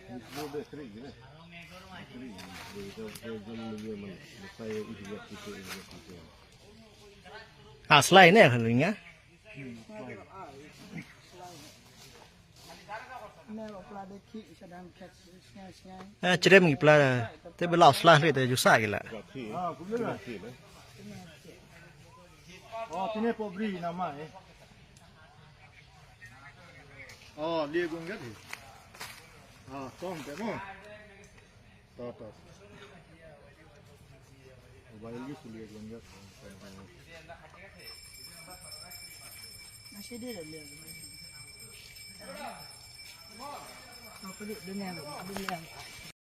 Udah sering gini. Sering. Dia saya ikhlas itu. Slide ni kan ni ya. Cerita mungkin pula. Tapi belau slide ni tu jusah gila. Benar. Oh, ini pobri nama Oh, dia gunggat. Tom demo. Tahu. Mobile ni sulit gunggat. Masih dia dah lihat. Apa dia dengar?